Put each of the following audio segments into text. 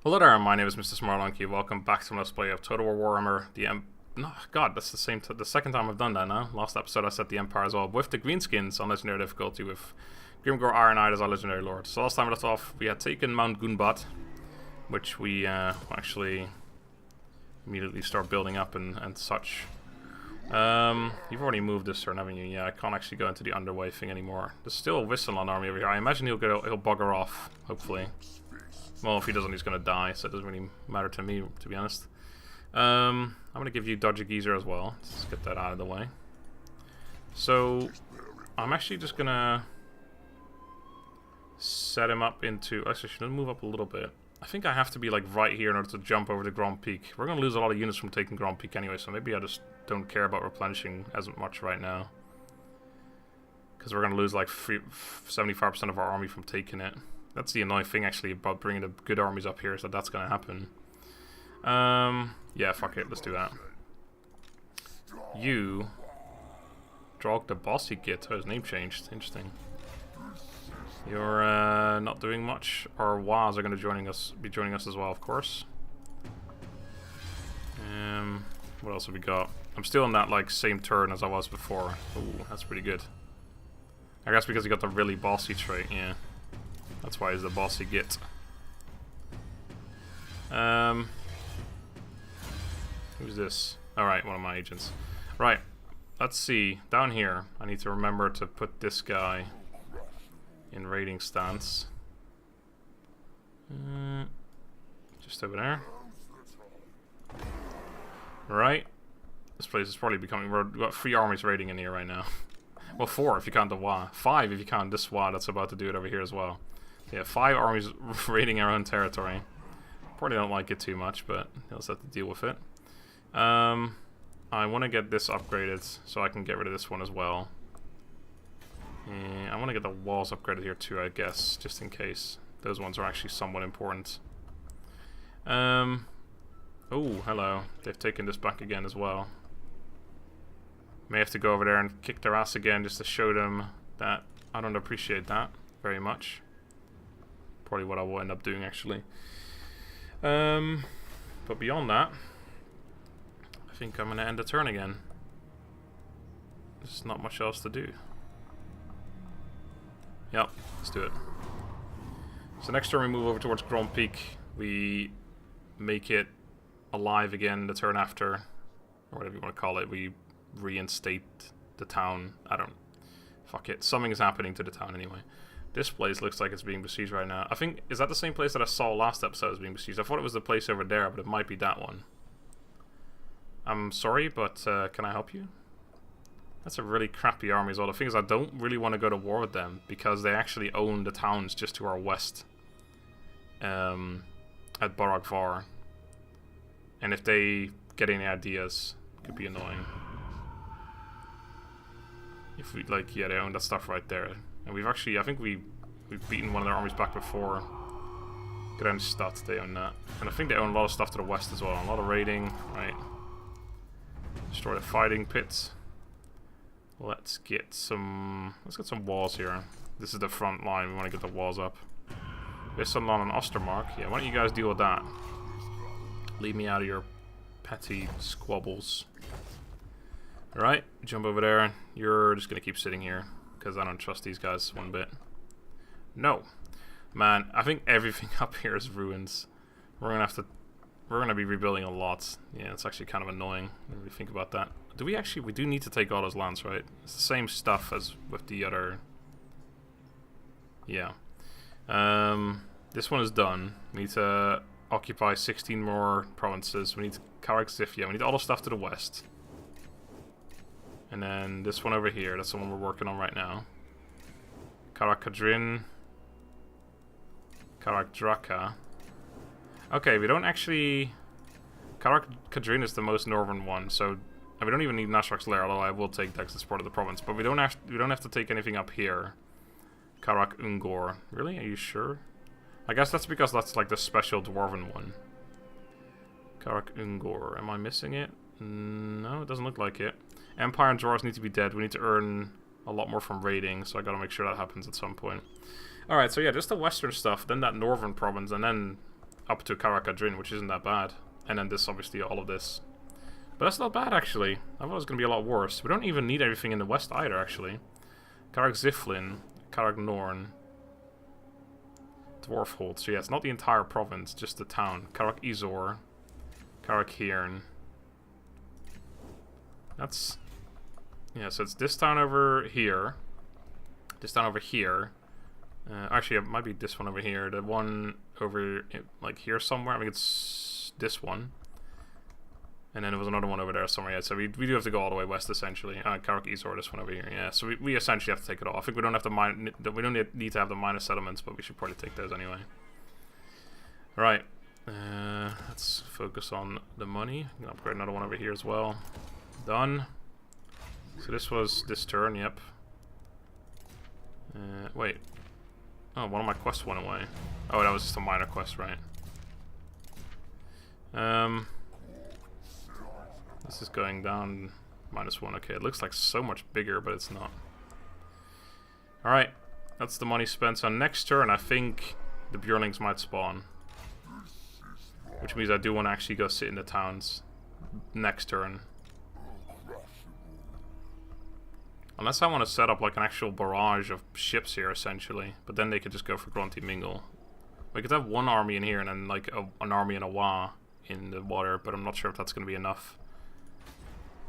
Hello there, my name is MrSmartDonkey. Welcome back to Let's Play of Total War Warhammer. No, God, that's the second time I've done that now. Last episode I set the Empire as well with the Greenskins on legendary difficulty with Grimgor Ironhide as our legendary lord. So last time we left off, we had taken Mount Gunbat, which we actually immediately start building up and such. You've already moved this turn, haven't you? Yeah, I can't actually go into the underway thing anymore. There's still a Whistleon army over here. I imagine he'll bugger off, hopefully. Well, if he doesn't, he's going to die, so it doesn't really matter to me, to be honest. I'm going to give you Dodger Geezer as well. Let's get that out of the way. So, I'm actually just going to set him up into... Actually, I should move up a little bit. I think I have to be like right here in order to jump over the Grand Peak. We're going to lose a lot of units from taking Grand Peak anyway, so maybe I just don't care about replenishing as much right now. Because we're going to lose like 75% of our army from taking it. That's the annoying thing, actually, about bringing the good armies up here, is that that's going to happen. Yeah, fuck it, let's do that. You... Drog the Bossy Git. Oh, his name changed. Interesting. You're not doing much. Our WAs are going to be joining us as well, of course. What else have we got? I'm still in that, like, same turn as I was before. Ooh, that's pretty good. I guess because he got the really bossy trait, yeah. That's why he's the bossy git. Who's this? Alright, one of my agents. Right, let's see. Down here, I need to remember to put this guy in raiding stance. Just over there. Right. This place is probably becoming... We've got 3 armies raiding in here right now. Well, 4 if you count the WA. 5 if you count this WA that's about to do it over here as well. Yeah, 5 armies raiding our own territory. Probably don't like it too much, but you'll just have to deal with it. I want to get this upgraded so I can get rid of this one as well. I want to get the walls upgraded here too, I guess, just in case. Those ones are actually somewhat important. Oh, hello. They've taken this back again as well. May have to go over there and kick their ass again just to show them that I don't appreciate that very much. Probably what I will end up doing, actually. But beyond that, I think I'm going to end the turn again. There's not much else to do. Yep, let's do it. So next turn we move over towards Grand Peak. We make it alive again the turn after, or whatever you want to call it. We reinstate the town. Fuck it. Something is happening to the town anyway. This place looks like it's being besieged right now. I think, is that the same place that I saw last episode as being besieged? I thought it was the place over there, but it might be that one. I'm sorry, but can I help you? That's a really crappy army as well. The thing is, I don't really want to go to war with them, because they actually own the towns just to our west. At Baragvar. And if they get any ideas, it could be annoying. If we, like, yeah, they own that stuff right there. And we've actually, I think we've beaten one of their armies back before. Greenskins, they own that. And I think they own a lot of stuff to the west as well. A lot of raiding, right. Destroy the fighting pits. Let's get some walls here. This is the front line, we want to get the walls up. Whistleon and Ostermark. Yeah, why don't you guys deal with that? Leave me out of your petty squabbles. Alright, jump over there. You're just gonna keep sitting here, because I don't trust these guys one bit. No. Man, I think everything up here is ruins. We're gonna be rebuilding a lot. Yeah, it's actually kind of annoying when we think about that. Do we actually, we do need to take all those lands, right? It's the same stuff as with the other... Yeah. This one is done. We need to occupy 16 more provinces. We need Karak yeah, we need all the stuff to the west. And then this one over here, that's the one we're working on right now. Karak Kadrin. Karak Draka. Okay, we don't actually... Karak Kadrin is the most northern one, so... And we don't even need Nashrak's Lair, although I will take that because it's part of the province. But we don't have to take anything up here. Karak Ungor. Really? Are you sure? I guess that's because that's like the special dwarven one. Karak Ungor. Am I missing it? No, it doesn't look like it. Empire and Dwarves need to be dead. We need to earn a lot more from raiding, so I gotta make sure that happens at some point. Alright, so yeah, just the western stuff, then that northern province, and then up to Karak-Adrin, which isn't that bad. And then this, obviously, all of this. But that's not bad, actually. I thought it was going to be a lot worse. We don't even need everything in the west either, actually. Karak-Ziflin, Karak-Norn, Dwarfhold. So yeah, it's not the entire province, just the town. Karak-Izor, Karak-Hirn. That's... yeah, so it's this town over here. This town over here. Actually, it might be this one over here. The one over, like, here somewhere. I think it's this one. And then there was another one over there somewhere. Yeah, so we do have to go all the way west, essentially. Karak-Izor, this one over here. Yeah, so we essentially have to take it all. I think we don't have to we don't need to have the minor settlements, but we should probably take those anyway. Right. Let's focus on the money. I'm gonna upgrade another one over here as well. Done. So this was this turn, yep. Wait. Oh, one of my quests went away. Oh, that was just a minor quest, right? This is going down -1. Okay, it looks like so much bigger, but it's not. Alright, that's the money spent. So next turn, I think the Bjornlings might spawn. Which means I do want to actually go sit in the towns next turn. Unless I want to set up like an actual barrage of ships here, essentially. But then they could just go for Grunty Mingle. We could have one army in here and then like an army in a Wa in the water, but I'm not sure if that's going to be enough.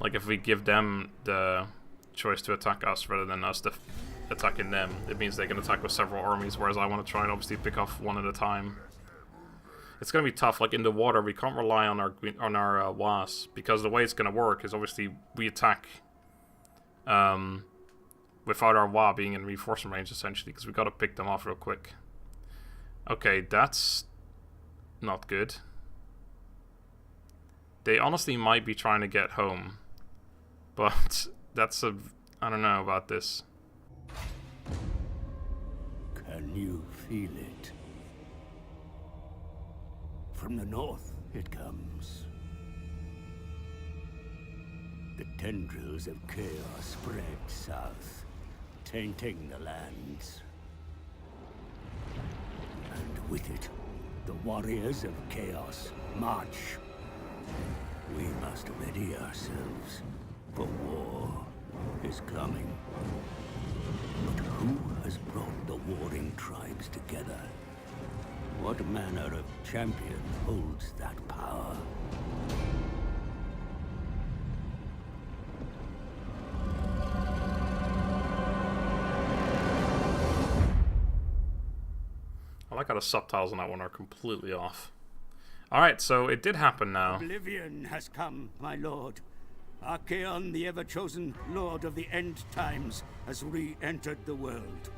Like if we give them the choice to attack us rather than us attacking them, it means they can attack with several armies, whereas I want to try and obviously pick off one at a time. It's going to be tough. Like in the water, we can't rely on our Was, because the way it's going to work is obviously we attack without our Wa being in reinforcement range, essentially, because we got to pick them off real quick. Okay, that's not good. They honestly might be trying to get home, but that's I don't know about this. Can you feel it? From the north it comes. The tendrils of chaos spread south, tainting the lands. And with it, the warriors of chaos march. We must ready ourselves, for war is coming. But who has brought the warring tribes together? What manner of champion holds that power? I like how the subtitles on that one are completely off. Alright, so it did happen now. Oblivion has come, my lord. Archaon, the ever-chosen lord of the end times, has re-entered the world.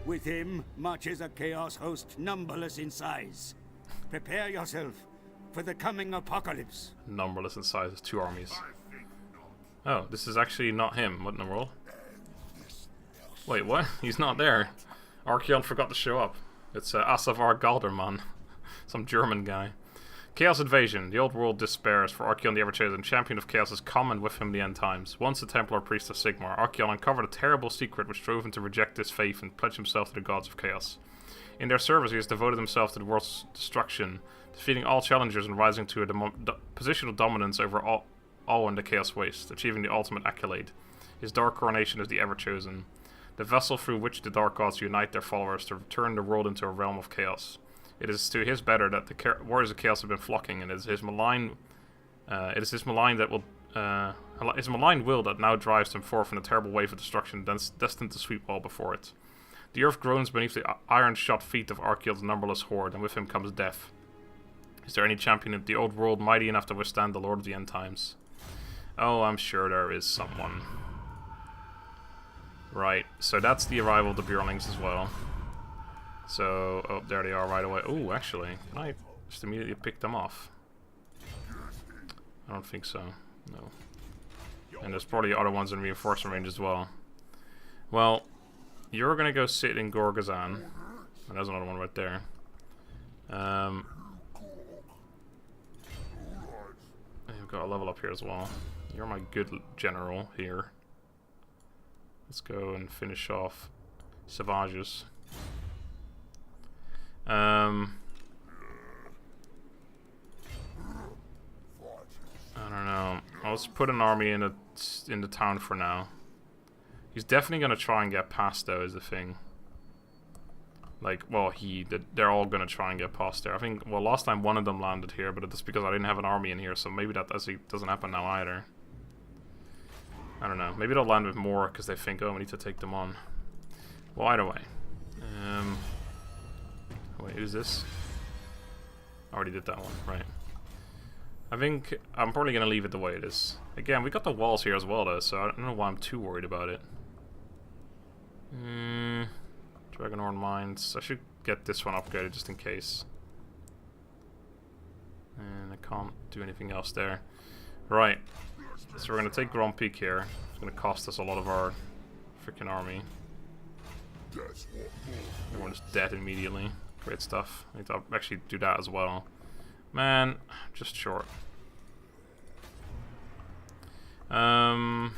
With him marches a chaos host numberless in size. Prepare yourself for the coming apocalypse. Numberless in size, it's 2 armies. Oh, this is actually not him. What in the world? Wait, what? He's not there. Archaon forgot to show up. It's Asavar Galderman, some German guy. Chaos Invasion. The old world despairs, for Archaon the Ever-Chosen, champion of chaos, has come, and with him the end times. Once a Templar priest of Sigmar, Archaon uncovered a terrible secret which drove him to reject his faith and pledge himself to the gods of chaos. In their service, he has devoted himself to the world's destruction, defeating all challengers and rising to a position of dominance over all in the Chaos Waste, achieving the ultimate accolade. His dark coronation is the Ever-Chosen, the vessel through which the Dark Gods unite their followers to turn the world into a realm of chaos. It is to his better that the warriors of chaos have been flocking, and it is his malign will that now drives them forth in a terrible wave of destruction destined to sweep all before it. The earth groans beneath the iron-shod feet of Archaon's numberless horde, and with him comes death. Is there any champion of the old world mighty enough to withstand the Lord of the End Times? Oh, I'm sure there is someone. Right, so that's the arrival of the Bjornlings as well. So, oh, there they are right away. Oh, actually, can I just immediately pick them off? I don't think so, no. And there's probably other ones in reinforcement range as well. Well, you're gonna go sit in Gorgazan. And there's another one right there. I've got a level up here as well. You're my good general here. Let's go and finish off Savages. let's put an army in the town for now. He's definitely gonna try and get past, though, is the thing. Like, well, they're all gonna try and get past there. I think, well, last time one of them landed here, but that's because I didn't have an army in here, so maybe that doesn't happen now either. I don't know. Maybe they'll land with more because they think, oh, we need to take them on. Well, either way. Wait, who's this? I already did that one, right. I think I'm probably going to leave it the way it is. Again, we got the walls here as well, though, so I don't know why I'm too worried about it. Dragonhorn Mines. I should get this one upgraded just in case. And I can't do anything else there. Right. So we're going to take Grand Peak here. It's going to cost us a lot of our freaking army. Everyone's dead immediately. Great stuff. I need to actually do that as well. Man, just short. I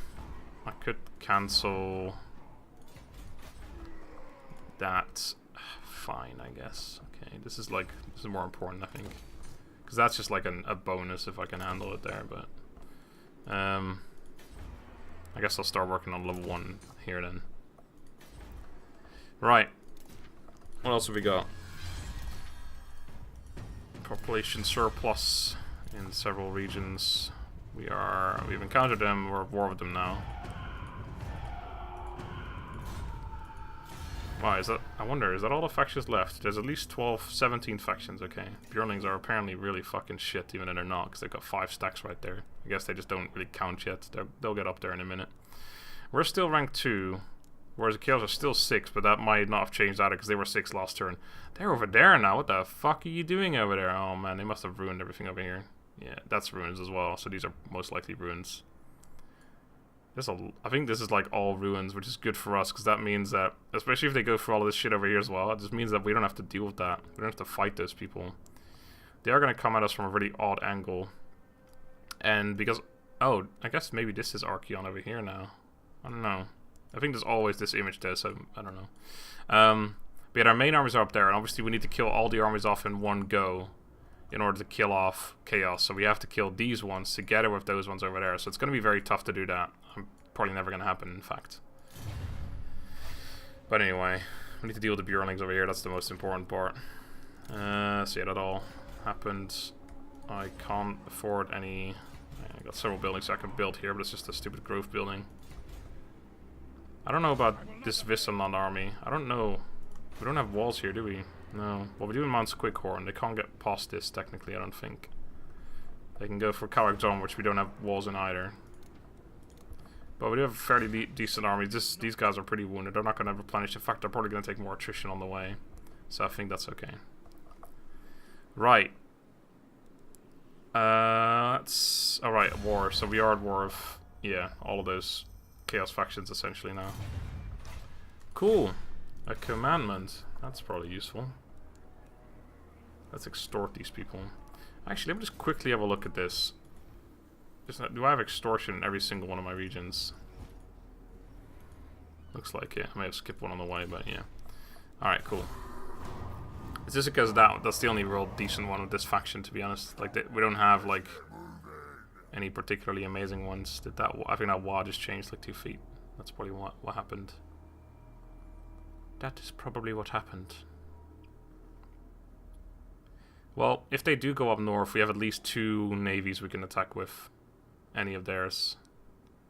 could cancel that. Fine, I guess. Okay, this is more important, I think, because that's just like a bonus if I can handle it there. But I guess I'll start working on level 1 here then. Right. What else have we got? Population surplus in several regions. We've encountered them, we're at war with them now. Why is that? I wonder, is that all the factions left? There's at least 17 factions, okay. Bjornlings are apparently really fucking shit, even though they're not, because they've got 5 stacks right there. I guess they just don't really count yet. They'll get up there in a minute. We're still rank 2, whereas the Chaos are still 6, but that might not have changed either, because they were 6 last turn. They're over there now, what the fuck are you doing over there? Oh man, they must have ruined everything over here. Yeah, that's ruins as well, so these are most likely ruins. I think this is like all ruins, which is good for us, because that means that, especially if they go through all of this shit over here as well, it just means that we don't have to deal with that. We don't have to fight those people. They are going to come at us from a really odd angle. And because, oh, I guess maybe this is Archeon over here now. I don't know. I think there's always this image there, so I don't know. But yeah, our main armies are up there, and obviously we need to kill all the armies off in one go in order to kill off Chaos. So we have to kill these ones together with those ones over there. So it's going to be very tough to do that. Probably never going to happen, in fact. But anyway, we need to deal with the Bjornlings over here. That's the most important part. So yeah, that all happened. I can't afford any... I got several buildings I can build here, but it's just a stupid growth building. I don't know about this Vissamland army. I don't know. We don't have walls here, do we? No. Well, we do in Mount Squighorn. They can't get past this, technically, I don't think. They can go for Karakzon, which we don't have walls in either. But we do have a fairly decent army. These guys are pretty wounded. They're not going to replenish. In fact, they're probably going to take more attrition on the way. So I think that's okay. Right. That's... Alright, war. So we are at war of... Yeah, all of those Chaos factions, essentially, now. Cool. A commandment. That's probably useful. Let's extort these people. Actually, let me just quickly have a look at this. Do I have extortion in every single one of my regions? Looks like it. I may have skipped one on the way, but yeah. Alright, cool. It's just because that's the only real decent one with this faction, to be honest. Like, we don't have, like, any particularly amazing ones. I think that wall just changed, like, 2 feet. That's probably what happened. That is probably what happened. Well, if they do go up north, we have at least 2 navies we can attack with. Any of theirs.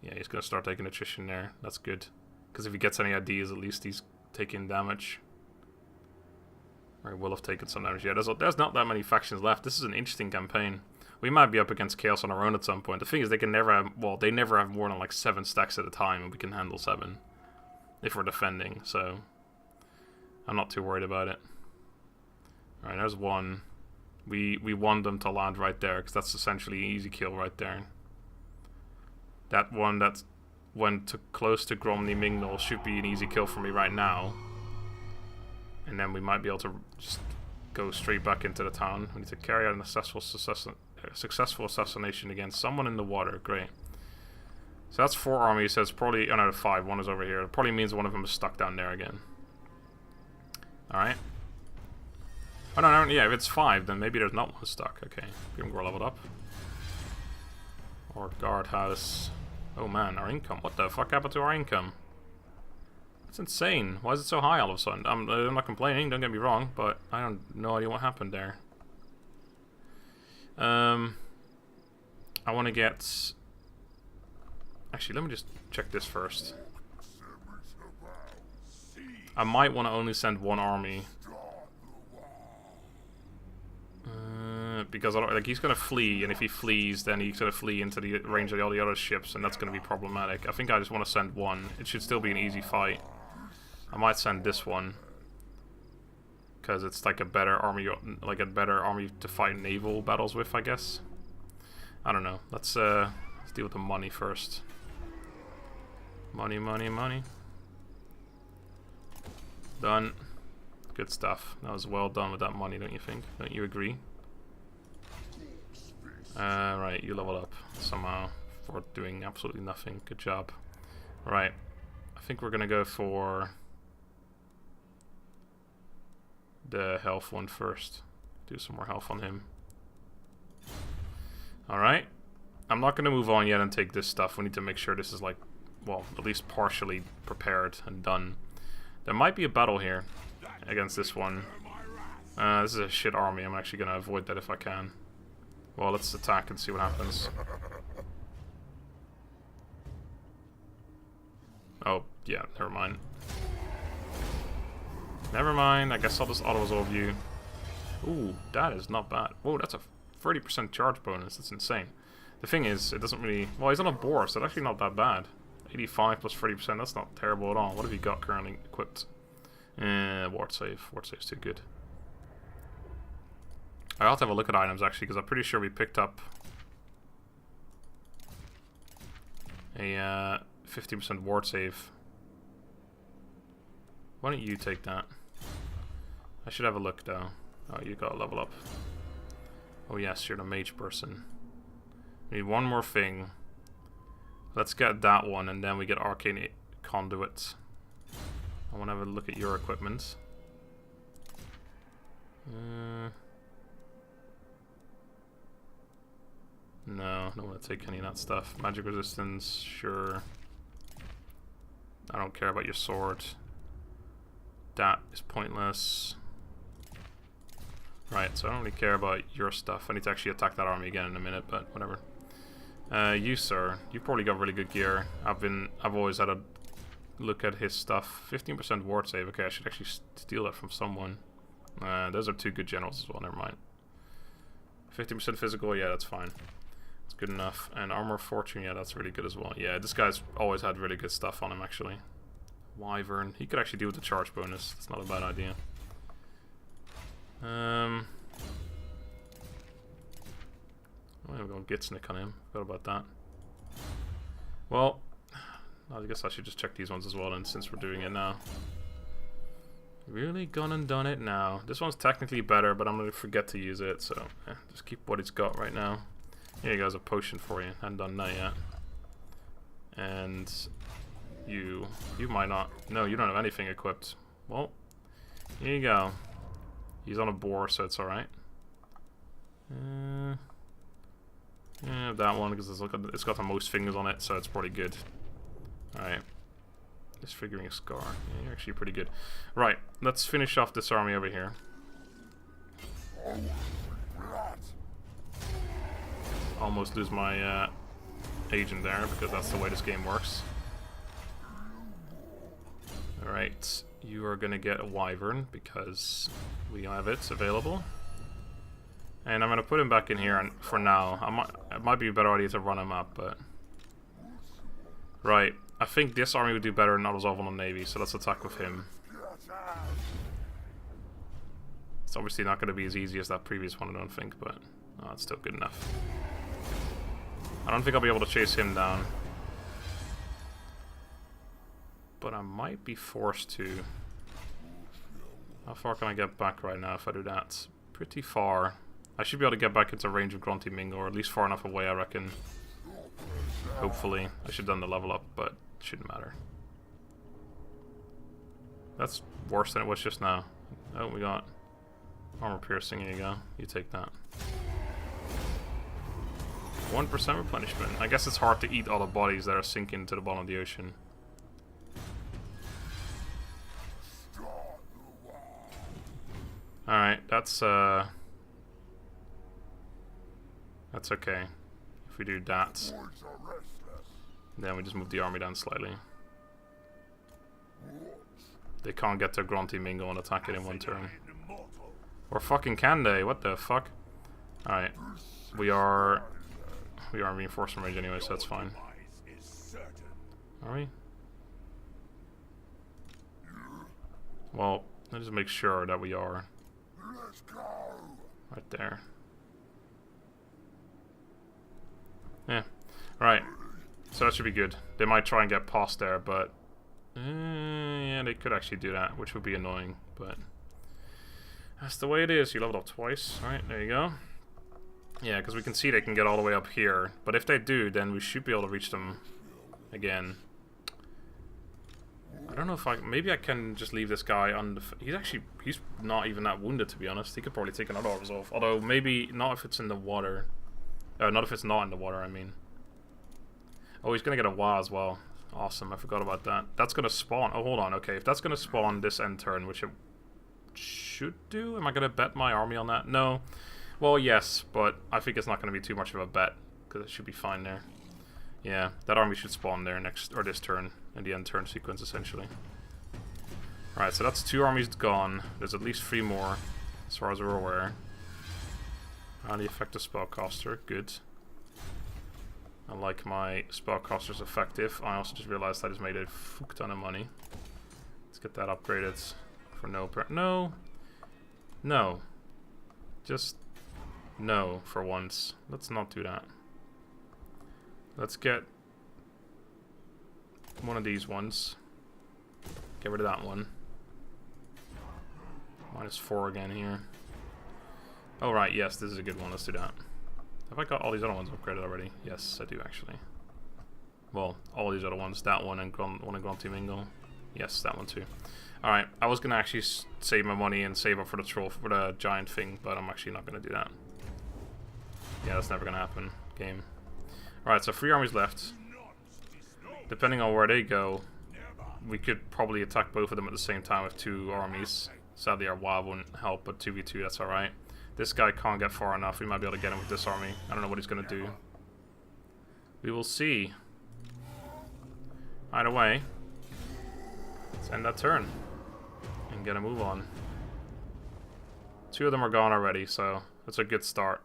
Yeah, he's going to start taking attrition there. That's good. Because if he gets any ideas, at least he's taking damage. Or he will have taken some damage. Yeah, there's not that many factions left. This is an interesting campaign. We might be up against Chaos on our own at some point. The thing is, they never have more than like 7 stacks at a time, and we can handle 7. If we're defending, so... I'm not too worried about it. Alright, there's one. We want them to land right there, because that's essentially an easy kill right there. That one that went close to Gromny Mignol should be an easy kill for me right now. And then we might be able to just go straight back into the town. We need to carry out a successful assassination against someone in the water. Great. So that's 4 armies, so it's probably... Oh no, 5. 1 is over here. It probably means one of them is stuck down there again. Alright. Oh no, yeah, if it's 5, then maybe there's not one stuck. Okay, Grimgor leveled up. Our guardhouse. Oh man, our income. What the fuck happened to our income? That's insane. Why is it so high all of a sudden? I'm not complaining, don't get me wrong, but I don't no idea what happened there. I want to get... Actually, let me just check this first. I might want to only send one army. Because like he's gonna flee, and if he flees, then he's gonna flee into the range of all the other ships, and that's gonna be problematic. I think I just want to send one. It should still be an easy fight. I might send this one because it's like a better army, to fight naval battles with, I guess. I don't know. Let's deal with the money first. Money, money, money. Done. Good stuff. That was well done with that money, don't you think? Don't you agree? Right, you level up somehow for doing absolutely nothing. Good job. Right, I think we're gonna go for the health one first. Do some more health on him. Alright. I'm not gonna move on yet and take this stuff. We need to make sure this is like, well, at least partially prepared and done. There might be a battle here against this one. This is a shit army. I'm actually gonna avoid that if I can. Well, let's attack and see what happens. Oh, yeah, never mind. Never mind, I guess I'll just auto-resolve you. Ooh, that is not bad. Whoa, that's a 30% charge bonus, that's insane. The thing is, it doesn't really... Well, he's on a boar, so that's actually not that bad. 85 plus 30%, that's not terrible at all. What have you got currently equipped? Ward save. Ward save's too good. I have to have a look at items actually, because I'm pretty sure we picked up a 50% ward save. Why don't you take that? I should have a look though. Oh, you got a level up. Oh yes, you're the mage person. We need one more thing. Let's get that one, and then we get arcane conduit. I want to have a look at your equipment. No, don't want to take any of that stuff. Magic resistance, sure. I don't care about your sword. That is pointless. Right, so I don't really care about your stuff. I need to actually attack that army again in a minute, but whatever. You, sir, you've probably got really good gear. I've always had a look at his stuff. 15% ward save. Okay, I should actually steal that from someone. Those are two good generals as well. Never mind. 15% physical. Yeah, that's fine. It's good enough. And armor fortune. Yeah, that's really good as well. Yeah, this guy's always had really good stuff on him actually. Wyvern. He could actually deal with the charge bonus. That's not a bad idea. Oh, we're going Gitsnick on him. Forgot about that. Well, I guess I should just check these ones as well, and since we're doing it now. Really gone and done it now. This one's technically better, but I'm going to forget to use it, so just keep what it's got right now. Here you go, a potion for you. Hadn't done that yet. And you might not. No, you don't have anything equipped. Well, here you go. He's on a boar, so it's alright. Yeah, that one, because it's got the most fingers on it, so it's pretty good. Alright. Disfiguring a scar. Yeah, you're actually pretty good. Right, let's finish off this army over here. Almost lose my agent there, because that's the way this game works. Alright, you are going to get a wyvern, because we have it available. And I'm going to put him back in here and for now. It might be a better idea to run him up, but... Right, I think this army would do better than auto-resolve on the navy, so let's attack with him. It's obviously not going to be as easy as that previous one, I don't think, but it's still good enough. I don't think I'll be able to chase him down. But I might be forced to. How far can I get back right now if I do that? Pretty far. I should be able to get back into range of Grunty Ming, or at least far enough away, I reckon. Hopefully. I should have done the level up, but it shouldn't matter. That's worse than it was just now. Oh, we got armor piercing. Here you go. You take that. 1% replenishment. I guess it's hard to eat all the bodies that are sinking to the bottom of the ocean. Alright, that's okay. If we do that, then we just move the army down slightly. They can't get to Grunty Mingle and attack it in one turn. Or fucking can they? What the fuck? Alright. We are in reinforcement range anyway, so that's fine. Are we? Well, let's just make sure that we are. Right there. Yeah. Right. So that should be good. They might try and get past there, but yeah, they could actually do that, which would be annoying, but that's the way it is. You leveled up twice. Alright, there you go. Yeah, because we can see they can get all the way up here, but if they do, then we should be able to reach them again. I don't know if maybe I can just leave this guy on the... He's not even that wounded, to be honest. He could probably take another orbs off. Although, maybe not if it's in the water. Not if it's not in the water, I mean. Oh, he's going to get a Wa as well. Awesome, I forgot about that. That's going to spawn... Oh, hold on, okay. If that's going to spawn this end turn, which it should do... Am I going to bet my army on that? No. Well, yes, but I think it's not going to be too much of a bet. Because it should be fine there. Yeah, that army should spawn there this turn. In the end turn sequence, essentially. Alright, so that's 2 armies gone. There's at least 3 more, as far as we're aware. And the effective spellcaster, good. I like my spellcaster's effective. I also just realized I just made a fuck ton of money. Let's get that upgraded for no. Just no for once. Let's not do that. Let's get one of these ones. Get rid of that one. -4 again here. Oh right, yes, this is a good one. Let's do that. Have I got all these other ones upgraded already? Yes, I do actually. Well, all these other ones. That one and one in Grunty Mingle. Yes, that one too. Alright, I was gonna actually save my money and save up for the troll for the giant thing, but I'm actually not gonna do that. Yeah, that's never gonna happen. Game. Alright, so 3 armies left. Depending on where they go, we could probably attack both of them at the same time with 2 armies. Sadly, our Wa won't help, but 2v2, that's alright. This guy can't get far enough. We might be able to get him with this army. I don't know what he's going to do. We will see. Either way, let's end that turn and get a move on. 2 of them are gone already, so that's a good start.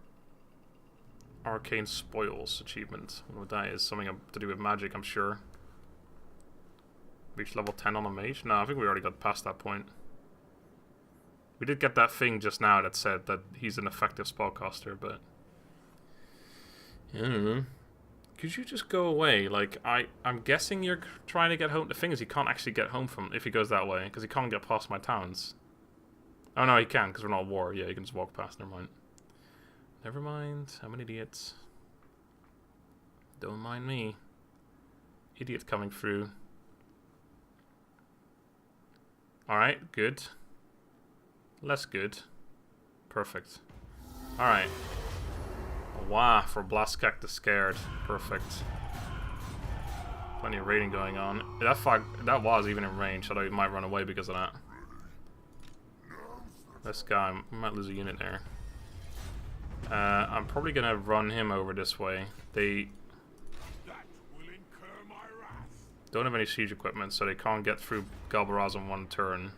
Arcane Spoils achievement. I don't know what that is. Something to do with magic, I'm sure. Reach level 10 on a mage? No, I think we already got past that point. We did get that thing just now that said that he's an effective spellcaster, but I don't know. Could you just go away? Like, I'm guessing you're trying to get home. The thing is, he can't actually get home from if he goes that way, because he can't get past my towns. Oh no, he can, because we're not at war. Yeah, he can just walk past. Never mind. Never mind. I'm an idiot. Don't mind me. Idiot coming through. Alright, good. Less good. Perfect. Alright. Wow, for Blaskak the Scared. Perfect. Plenty of raiding going on. That was even in range, although he might run away because of that. This guy, we might lose a unit there. I'm probably gonna run him over this way. They don't have any siege equipment, so they can't get through Galbaraz in 1 turn.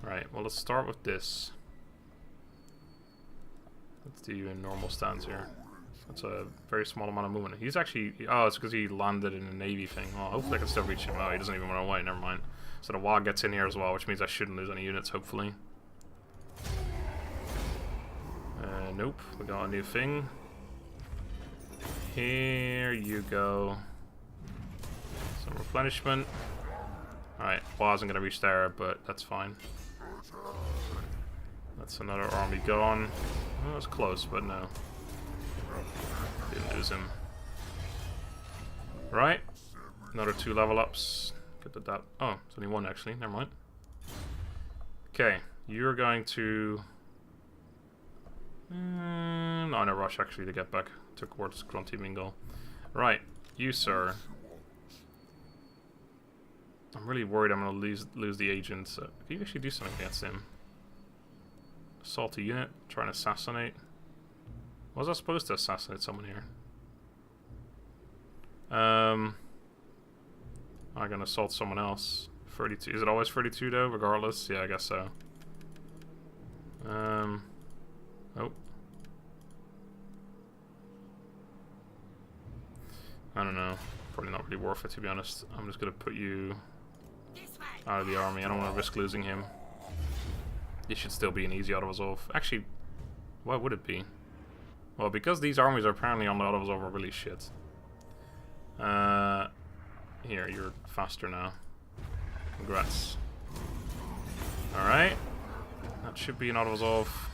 Right, well, let's start with this. Let's do a normal stance here. That's a very small amount of movement. He's actually... Oh, it's because he landed in a navy thing. Well, hopefully I can still reach him. Oh, he doesn't even run away. Never mind. So the Wa gets in here as well, which means I shouldn't lose any units, hopefully. Nope. We got a new thing. Here you go. Some replenishment. Alright, Wa's isn't going to reach there, but that's fine. That's another army gone. Oh, that's close, but no. Didn't lose him. Right. Another 2 level ups. Get that. Oh, it's only 1 actually. Never mind. Okay, you're going to... no, not in a rush actually to get back towards Grunty Mingle. Right, you sir. I'm really worried I'm gonna lose the agent. So can you actually do something against him? Assault a unit, try and assassinate. Was I supposed to assassinate someone here? I'm gonna assault someone else. 32. Is it always 32 though, regardless? Yeah, I guess so. Oh. I don't know. Probably not really worth it, to be honest. I'm just gonna put you out of the army. I don't want to risk losing him. This should still be an easy auto-resolve. Actually, why would it be? Well, because these armies are apparently on the auto-resolve are really shit. Here, you're faster now. Congrats. Alright. That should be an auto-resolve.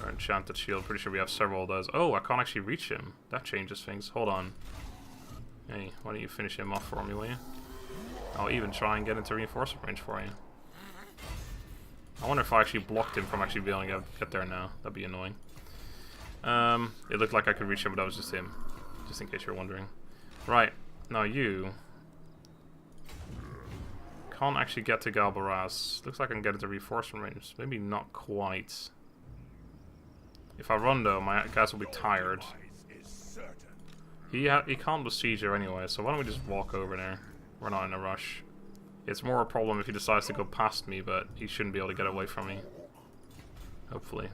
Our enchanted shield. Pretty sure we have several of those. Oh, I can't actually reach him. That changes things. Hold on. Hey, why don't you finish him off for me, will you? I'll even try and get into reinforcement range for you. I wonder if I actually blocked him from actually being able to get there now. That'd be annoying. It looked like I could reach him, but that was just him. Just in case you're wondering. Right, now you can't actually get to Galbaraz. Looks like I can get into reinforcement range. Maybe not quite. If I run though, my guys will be tired. He can't besiege her anyway, so why don't we just walk over there? We're not in a rush. It's more a problem if he decides to go past me, but he shouldn't be able to get away from me. Hopefully.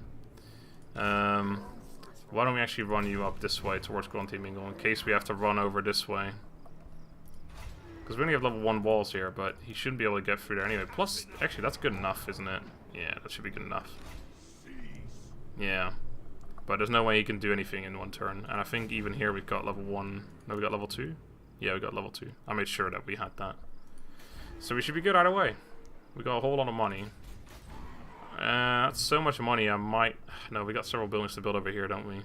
Why don't we actually run you up this way towards Grunty Mingle in case we have to run over this way. Because we only have level 1 walls here, but he shouldn't be able to get through there anyway. Plus, actually, that's good enough, isn't it? Yeah, that should be good enough. Yeah. But there's no way he can do anything in one turn. And I think even here we've got level 1. No, we got level 2? Yeah, we got level 2. I made sure that we had that. So we should be good either way. We got a whole lot of money. That's so much money I might... No, we got several buildings to build over here, don't we?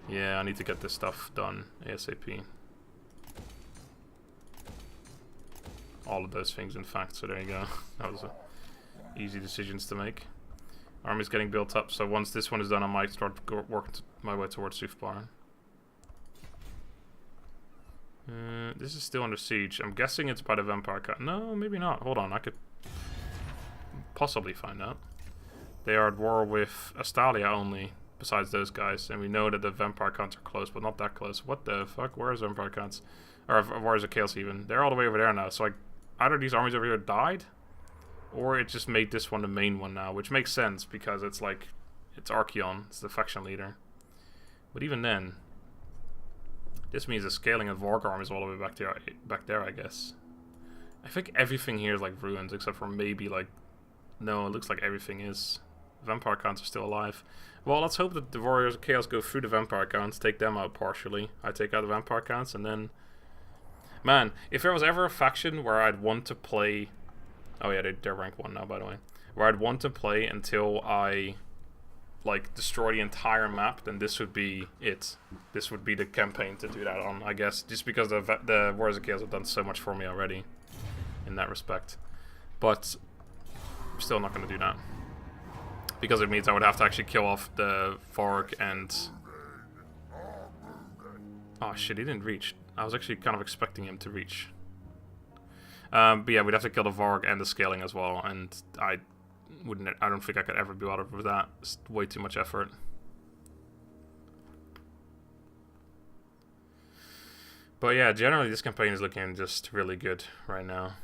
Yeah, I need to get this stuff done ASAP. All of those things, in fact, so there you go. That was easy decisions to make. Army's getting built up, so once this one is done, I might start working my way towards Soothbar. This is still under siege. I'm guessing it's by the vampire cut. No, maybe not. Hold on, I could possibly find out. They are at war with Astalia only, besides those guys, and we know that the vampire counts are close, but not that close. What the fuck? Where is vampire counts? Or where is the chaos even? They're all the way over there now, so either these armies over here died, or it just made this one the main one now, which makes sense because it's like, it's Archeon, it's the faction leader. But even then, this means the scaling of Varg armies all the way back there, I guess. I think everything here is like ruins, except for maybe like, no, it looks like everything is. Vampire counts are still alive. Well, let's hope that the Warriors of Chaos go through the vampire counts, take them out partially. I take out the vampire counts, and then... Man, if there was ever a faction where I'd want to play... Oh yeah, they're rank 1 now, by the way. Where I'd want to play until I, like, destroy the entire map, then this would be it. This would be the campaign to do that on, I guess. Just because the Warriors of Chaos have done so much for me already, in that respect. But, I'm still not going to do that. Because it means I would have to actually kill off the Varg and... Oh shit, he didn't reach. I was actually kind of expecting him to reach. But yeah, we'd have to kill the Varg and the scaling as well, and I don't think I could ever be bothered with that. It's way too much effort. But yeah, generally this campaign is looking just really good right now.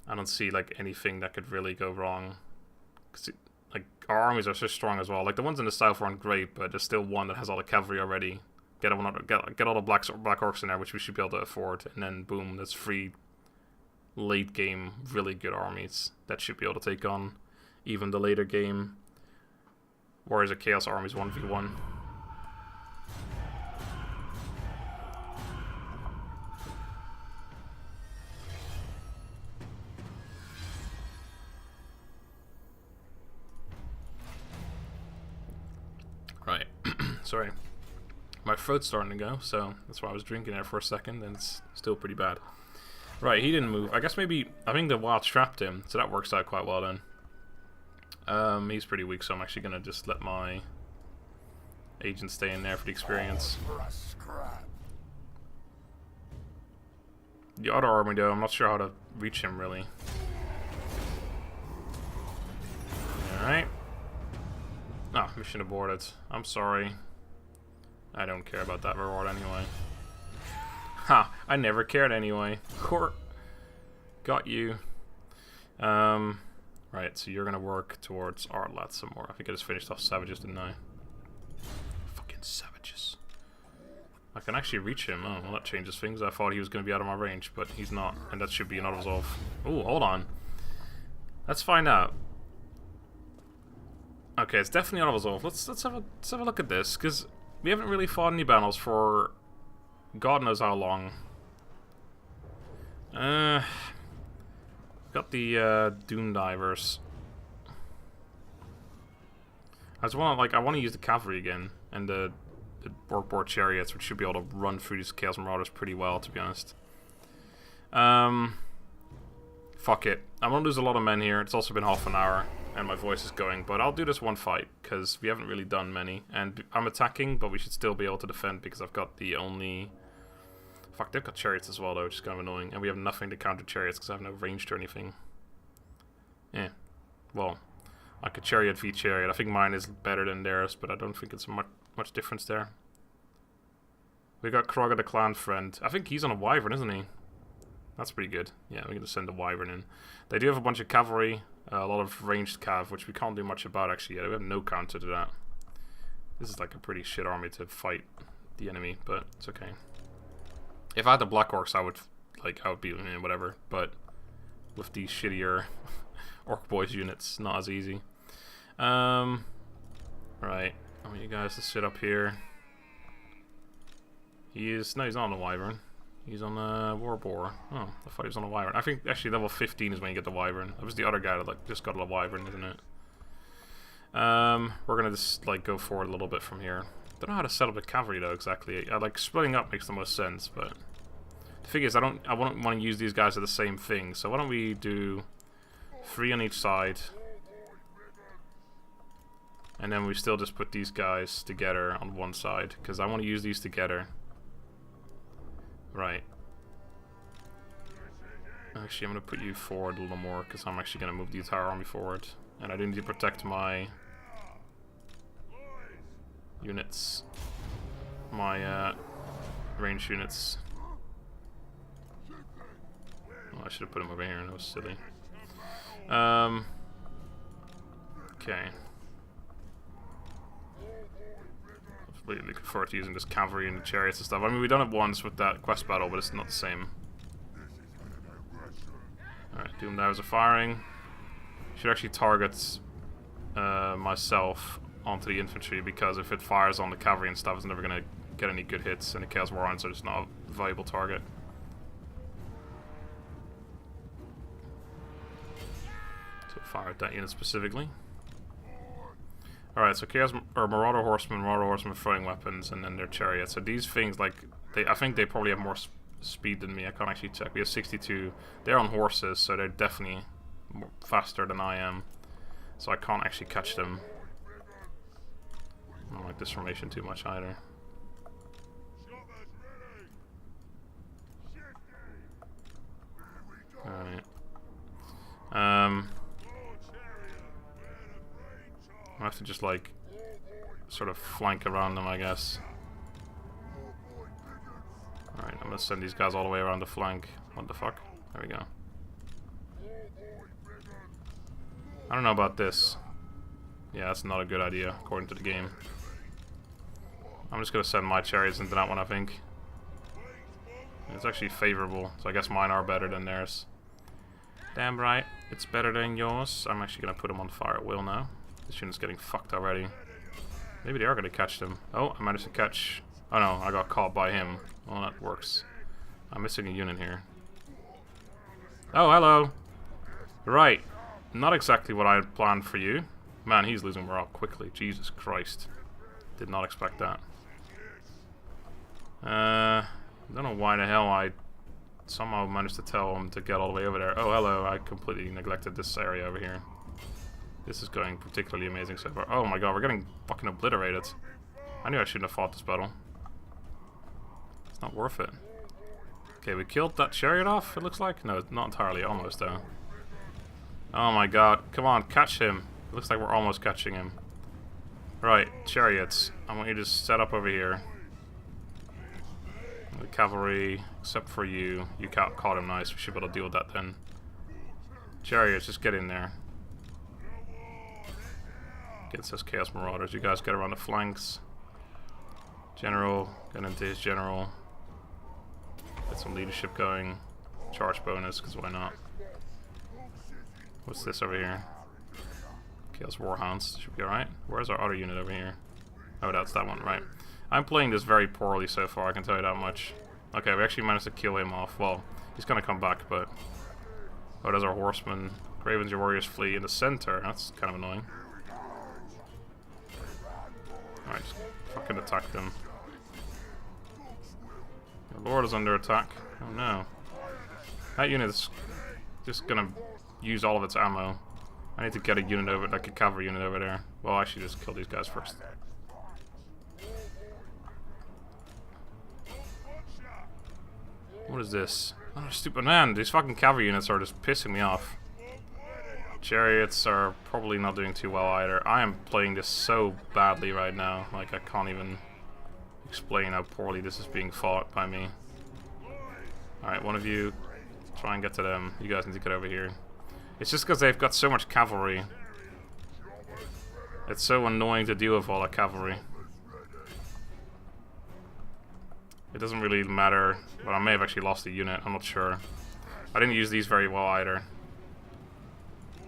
I don't see like anything that could really go wrong. 'Cause like our armies are so strong as well. Like the ones in the south aren't great, but there's still one that has all the cavalry already. Get all the black orcs in there, which we should be able to afford, and then boom, that's 3 late game really good armies that should be able to take on even the later game Warriors of Chaos armies 1v1. Right. Sorry. My throat's starting to go, so that's why I was drinking there for a second, and it's still pretty bad. Right, he didn't move. I guess maybe... I think the wild trapped him, so that works out quite well then. He's pretty weak, so I'm actually gonna just let my agent stay in there for the experience. The other army, though, I'm not sure how to reach him, really. Alright. Ah, mission aborted. I'm sorry. I don't care about that reward anyway. Ha! I never cared anyway. Got you. Right, so you're gonna work towards Artlat some more. I think I just finished off Savages, didn't I? Fucking Savages. I can actually reach him. Oh, well, that changes things. I thought he was gonna be out of my range, but he's not. And that should be an auto-resolve. Ooh, hold on. Let's find out. Okay, it's definitely auto-resolve. Let's have a look at this, because we haven't really fought any battles for God knows how long. Got the Doom Divers. I want to use the cavalry again and the Borkboard chariots, which should be able to run through these Chaos Marauders pretty well, to be honest. Fuck it. I'm gonna lose a lot of men here. It's also been half an hour, and my voice is going, but I'll do this one fight because we haven't really done many, and I'm attacking, but we should still be able to defend because I've got the only. Fuck, they've got chariots as well, though, which is kind of annoying. And we have nothing to counter chariots because I have no range or anything. Yeah. Well, I could chariot v chariot. I think mine is better than theirs, but I don't think it's much difference there. We got Kroga the clan friend. I think he's on a wyvern, isn't he? That's pretty good. Yeah, we can just send a wyvern in. They do have a bunch of cavalry, a lot of ranged cav, which we can't do much about actually yet. We have no counter to that. This is like a pretty shit army to fight the enemy, but it's okay. If I had the Black Orcs, I would be whatever. But with these shittier Orc Boys units, not as easy. Right. I want you guys to sit up here. He's not on the wyvern. He's on the war boar. Oh, I thought he was on a wyvern. I think actually level 15 is when you get the wyvern. That was the other guy that just got a wyvern, isn't it? We're gonna just go forward a little bit from here. Don't know how to set up the cavalry though exactly. Splitting up makes the most sense, but the thing is I wouldn't want to use these guys at the same thing. So why don't we do 3 on each side, and then we still just put these guys together on one side because I want to use these together. Right. Actually, I'm gonna put you forward a little more because I'm actually gonna move the entire army forward, and I do need to protect my units, my range units. Oh, I should have put him over here, and that was silly. Okay. I was really looking forward to using this cavalry and the chariots and stuff. I mean, we've done it once with that quest battle, but it's not the same. Alright, Doom Divers are firing. Should actually target myself onto the infantry, because if it fires on the cavalry and stuff, it's never going to get any good hits, and the Chaos Warhounds are just not a valuable target. So fire at that unit specifically. Alright, so Marauder Horsemen throwing weapons, and then their chariots. So these things, I think they probably have more speed than me. I can't actually check. We have 62. They're on horses, so they're definitely faster than I am. So I can't actually catch them. I don't like this formation too much either. Alright. I have to just sort of flank around them, I guess. Alright, I'm gonna send these guys all the way around the flank. What the fuck? There we go. I don't know about this. Yeah, that's not a good idea, according to the game. I'm just gonna send my chariots into that one, I think. It's actually favorable, so I guess mine are better than theirs. Damn right, it's better than yours. I'm actually gonna put them on fire at will now. This unit's getting fucked already. Maybe they are gonna catch them. Oh, I managed to catch... Oh no, I got caught by him. Well, that works. I'm missing a unit here. Oh, hello! Right. Not exactly what I had planned for you. Man, he's losing morale quickly. Jesus Christ. Did not expect that. I don't know why the hell I somehow managed to tell him to get all the way over there. Oh, hello. I completely neglected this area over here. This is going particularly amazing so far. Oh my god, we're getting fucking obliterated. I knew I shouldn't have fought this battle. It's not worth it. Okay, we killed that chariot off, it looks like. No, not entirely, almost though. Oh my god, come on, catch him. It looks like we're almost catching him. Right, chariots. I want you to set up over here. The cavalry, except for you. You caught him, nice. We should be able to deal with that then. Chariots, just get in there. Gets those Chaos Marauders. You guys get around the flanks. General, get into his general. Get some leadership going. Charge bonus, because why not? What's this over here? Chaos Warhounds. Should be alright. Where's our other unit over here? Oh, that's that one, right. I'm playing this very poorly so far, I can tell you that much. Okay, we actually managed to kill him off. Well, he's gonna come back, but... Oh, there's our horsemen. Ravens, your warriors flee in the center. That's kind of annoying. Alright, just fucking attack them. Your lord is under attack. Oh no. That unit's just gonna use all of its ammo. I need to get a unit over, like a cavalry unit over there. Well, actually just kill these guys first. What is this? Oh, stupid man, these fucking cavalry units are just pissing me off. Chariots are probably not doing too well either. I am playing this so badly right now. Like, I can't even explain how poorly this is being fought by me. Alright, one of you, try and get to them. You guys need to get over here. It's just because they've got so much cavalry. It's so annoying to deal with all that cavalry. It doesn't really matter, but I may have actually lost a unit, I'm not sure. I didn't use these very well either.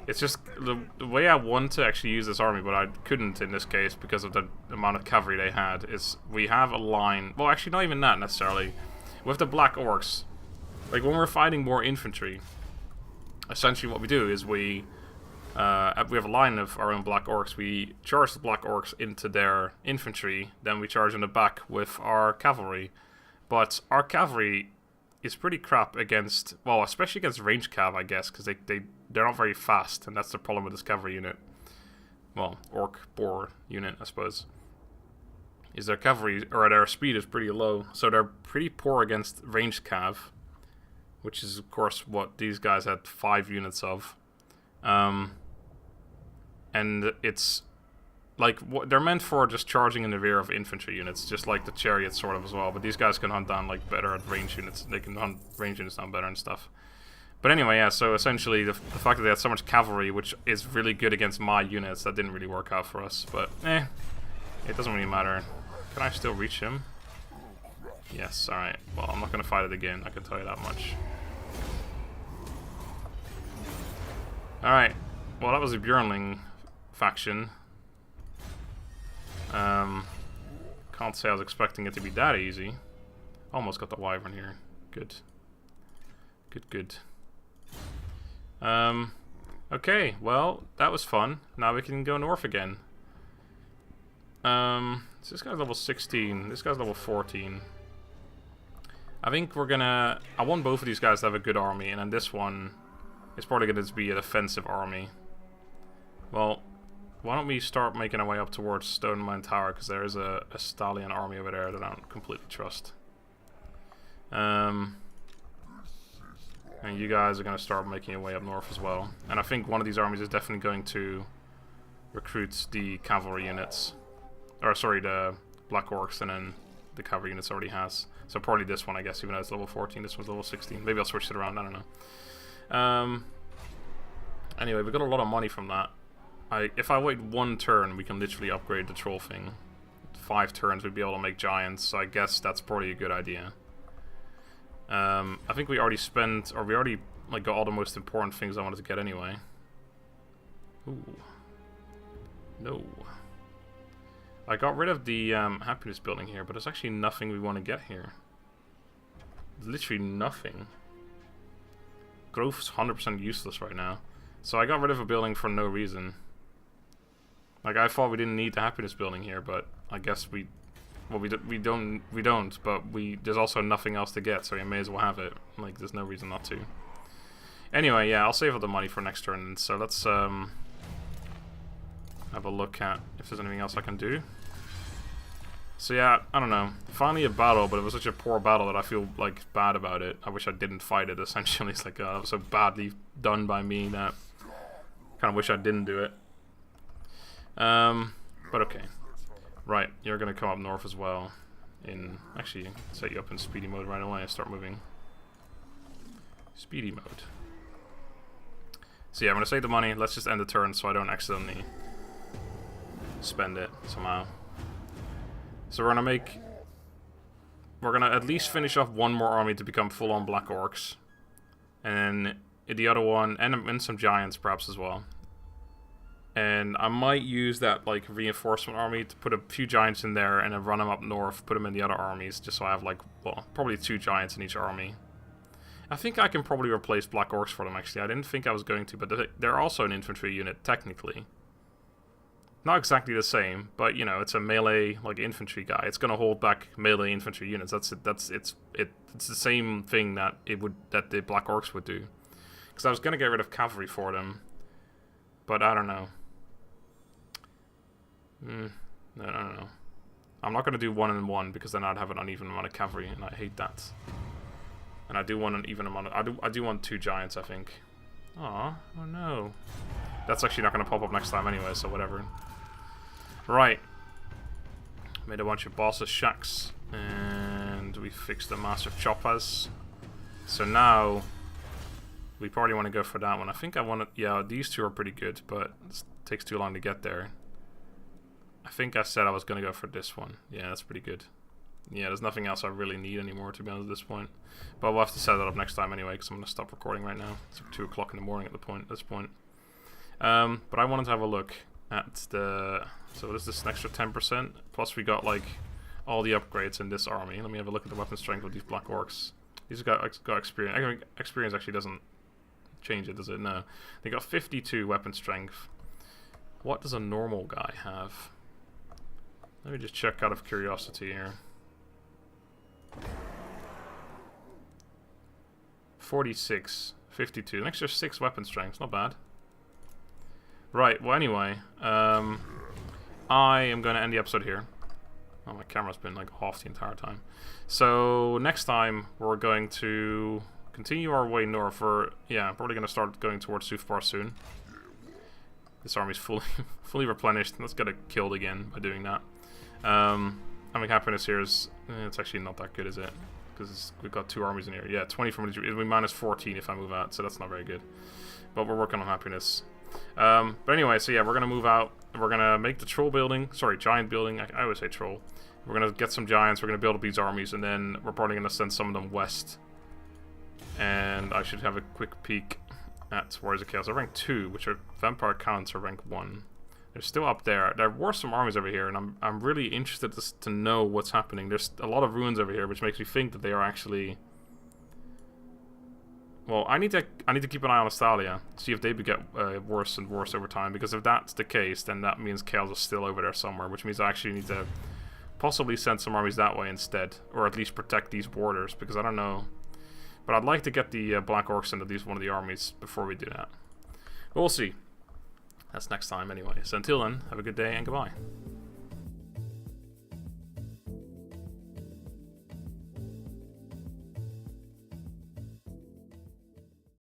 It's just the way I want to actually use this army, but I couldn't in this case because of the amount of cavalry they had, is we have a line, well actually not even that necessarily, with the Black Orcs. Like when we're fighting more infantry, essentially what we do is we have a line of our own Black Orcs, we charge the Black Orcs into their infantry, then we charge in the back with our cavalry. But our cavalry is pretty crap against, well, especially against range cav, I guess, because they're not very fast, and that's the problem with this cavalry unit. Well, orc boar unit, I suppose. Is their cavalry, or their speed is pretty low, so they're pretty poor against range cav, which is of course what these guys had 5 units of. And it's like they're meant for just charging in the rear of infantry units, just like the chariots sort of as well. But these guys can hunt down like better at range units. They can hunt range units down better and stuff. But anyway, yeah. So essentially, the fact that they had so much cavalry, which is really good against my units, that didn't really work out for us. But it doesn't really matter. Can I still reach him? Yes. All right. Well, I'm not gonna fight it again. I can tell you that much. All right. Well, that was a Bjornling faction. Can't say I was expecting it to be that easy. Almost got the wyvern here. Good. Good. Okay, well, that was fun. Now we can go north again. So this guy's level 16. This guy's level 14. I think we're gonna... I want both of these guys to have a good army, and then this one is probably gonna be a defensive army. Well... Why don't we start making our way up towards Stone Mine Tower, because there is a stallion army over there that I don't completely trust. And you guys are going to start making your way up north as well. And I think one of these armies is definitely going to recruit the cavalry units. Or sorry, the Black Orcs, and then the cavalry units already has. So probably this one, I guess, even though it's level 14, this one's level 16. Maybe I'll switch it around, I don't know. Anyway, we got a lot of money from that. If I wait 1 turn, we can literally upgrade the troll thing. 5 turns, we'd be able to make giants, so I guess that's probably a good idea. I think we already spent, or we already like got all the most important things I wanted to get anyway. Ooh. No. I got rid of the happiness building here, but there's actually nothing we want to get here. Literally nothing. Growth's 100% useless right now. So I got rid of a building for no reason. Like, I thought we didn't need the happiness building here, but I guess we don't, but there's also nothing else to get, so we may as well have it. Like, there's no reason not to. Anyway, yeah, I'll save all the money for next turn, so let's have a look at if there's anything else I can do. So yeah, I don't know. Finally a battle, but it was such a poor battle that I feel like bad about it. I wish I didn't fight it, essentially. It's like, it was so badly done by me that I kind of wish I didn't do it. But okay. Right, you're going to come up north as well. Actually, set you up in speedy mode right away and start moving. Speedy mode. So yeah, I'm going to save the money. Let's just end the turn so I don't accidentally spend it somehow. So we're gonna at least finish off one more army to become full-on Black Orcs, and the other one, and some giants perhaps as well. And I might use that like reinforcement army to put a few giants in there, and then run them up north, put them in the other armies, just so I have like, well, probably 2 giants in each army. I think I can probably replace Black Orcs for them. Actually, I didn't think I was going to, but they're also an infantry unit technically. Not exactly the same, but you know, it's a melee like infantry guy. It's gonna hold back melee infantry units. It's the same thing that the Black Orcs would do. Because I was gonna get rid of cavalry for them, but I don't know. No, I don't know. I'm not gonna do 1 and 1 because then I'd have an uneven amount of cavalry, and I hate that. And I do want an even amount of. I do want 2 giants, I think. Aw, oh no. That's actually not gonna pop up next time anyway, so whatever. Right. Made a bunch of bosses shacks, and we fixed the massive choppers. So now we probably want to go for that one. I think I want to. Yeah, these 2 are pretty good, but it takes too long to get there. I think I said I was gonna go for this one. Yeah, that's pretty good. Yeah, there's nothing else I really need anymore, to be honest, at this point. But we'll have to set that up next time anyway, because I'm gonna stop recording right now. It's like 2 o'clock in the morning at this point. But I wanted to have a look at the. So what is this, an extra 10%? Plus we got like all the upgrades in this army. Let me have a look at the weapon strength of these Black Orcs. These got experience. I think experience actually doesn't change it, does it? No. They got 52 weapon strength. What does a normal guy have? Let me just check out of curiosity here. 46, 52, an extra 6 weapon strength, not bad. Right, well anyway, I am going to end the episode here. Oh, my camera's been like off the entire time. So next time we're going to continue our way north. Yeah, probably going to start going towards Sufbar soon. This army's fully replenished. Let's get it killed again by doing that. Having happiness here is it's actually not that good, is it? Because we've got 2 armies in here. Yeah, 20 from it'll be minus 14 if I move out, so that's not very good. But we're working on happiness. But anyway, so yeah, we're gonna move out. We're gonna make the troll building. Sorry, giant building. I always say troll. We're gonna get some giants. We're gonna build up these armies, and then we're probably gonna send some of them west. And I should have a quick peek at Warriors of Chaos. They're rank 2, which are vampire counts are rank 1. They're still up there. There were some armies over here, and I'm really interested to know what's happening. There's a lot of ruins over here, which makes me think that they are actually. Well, I need to keep an eye on Astalia, see if they get worse and worse over time. Because if that's the case, then that means Chaos is still over there somewhere, which means I actually need to possibly send some armies that way instead, or at least protect these borders. Because I don't know, but I'd like to get the Black Orcs into at least one of the armies before we do that. But we'll see. That's next time anyway. So until then, have a good day and goodbye.